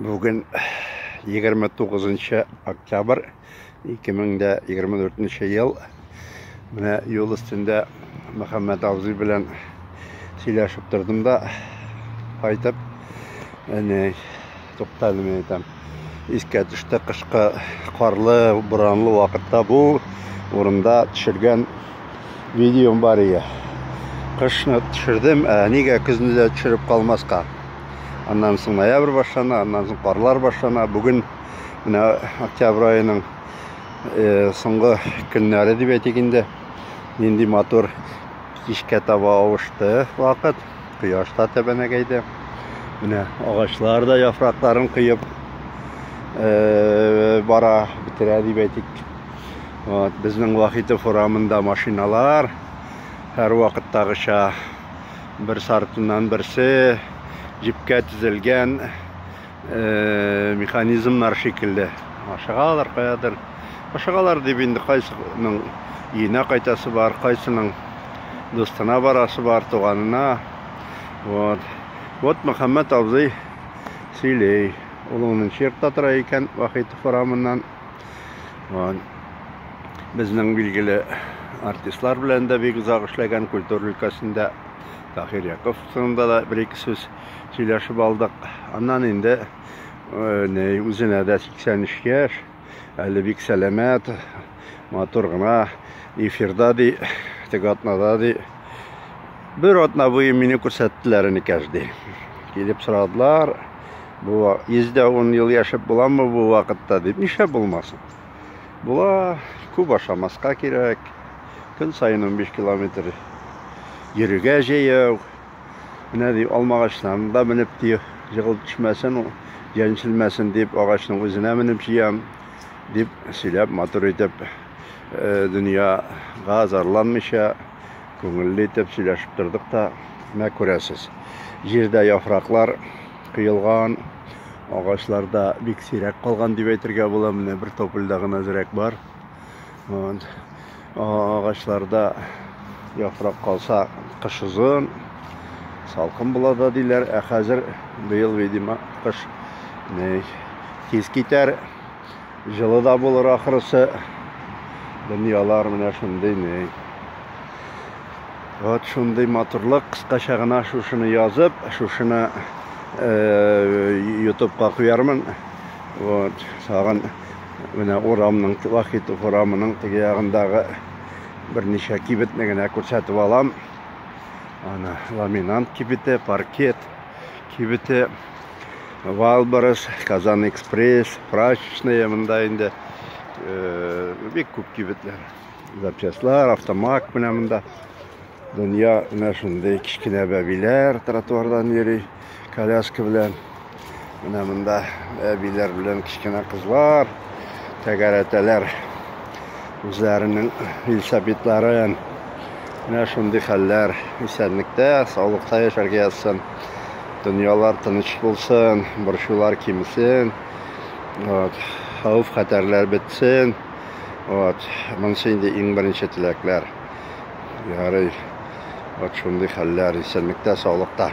Bugün 29 oktyabr 2024 yıl. Mine yol üstünde Muhammed Avzi bilen söyleşip durdum da aytıp to'xtaldim edim. Esке düştü kışkı karlı, buranlı vakitte bu orunda düşürgen videom var ya. Kışını düşürdüm, nege kızını da düşürüp kalmazka. Ondan soň noyabr başlana, ondan soň karlar başlana. Bugün mine oktyabr ayının soňgy günleri dip etiginde endi motor kişke taba avuştu vakit. Quyoş da tebenegeydi. Mine ağaçlar da yaprakların kıyıp bara bitire dip etik. Bizning vakiti foramında maşinalar her vakitdagıça bir sartından birisi jipke tizilgen mekanizmlar şekilde aşağılar kayadır. Aşağılar dibinde kaysının iğne kaytası var, kaysının dostuna barası var, tuğanına. Muhammed Avzi söyley. Onun şirkta turayken vakiti foramından bizning bilgili artistlar bilen de bir güzel işleyen kültür ülkesinde Tahir Yakov'da da bir-iki söz söyleşip aldık. Ondan indi üzerine de 83 yaş, 52 selamet, motoruna, efirda di, tegatnada di. Bir otna bu meni ko'rsatdilarini kajdi. Kelip soradılar, bu 110 yıl yaşap bulan mı bu vakitte deb, nişe bulmasın. Bula көп aşamaska kerak. Gün sayın 15 kilometre yürüge jeyeu. Mine deyip alma ağaçlarında minip deyip yığılıp düşmesin, gençilmesin deyip ağaçın özüne minip jeyem deyip söylep motor edip dünyaga zarlanmışa köngüllü etip söyleşip durduk da ne göresiz. Jerde yapraklar kıyılgan, ağaçlarda bek sirek kalgan deyip aytırga bola. Mine bir topildagı nazarek var. Ağaçlarda yaprak kalsa kış uzun, salkın bulada deyler. Hazır bu yıl vidima kış tez gider, жылы da bulur ahırısı. Dünyalar mine şunday şunday motorluk kıskaça gına şuşunu yazıp, şuşunu YouTube'ga koyarmın. Sağın mine oramның vakiti foramının tege yağındağı bir neçe kibitine ko'rsatib alam. Ana laminant kibiti, parket kibiti, Valbarız, Kazan Express, Prachечная mında indi bek köp kibitler. Zapchastlar, avtomak bilen mında. Dünya mine şunday kichkina babiler trotuardan yeri kolyaska bilen. Mine mında babiler bilen kichkina kızlar, tegareteler üzerinin ilsabitlerin ne şunday haller esenlikte, sağlıkta yaşarga yazsın. Dünyalar tinch bulsun, burşular kimisin, havf xatarlar bitsin. Mense indi eng birinchi tilaklar. Yari şunday haller esenlikte, sağlıkta.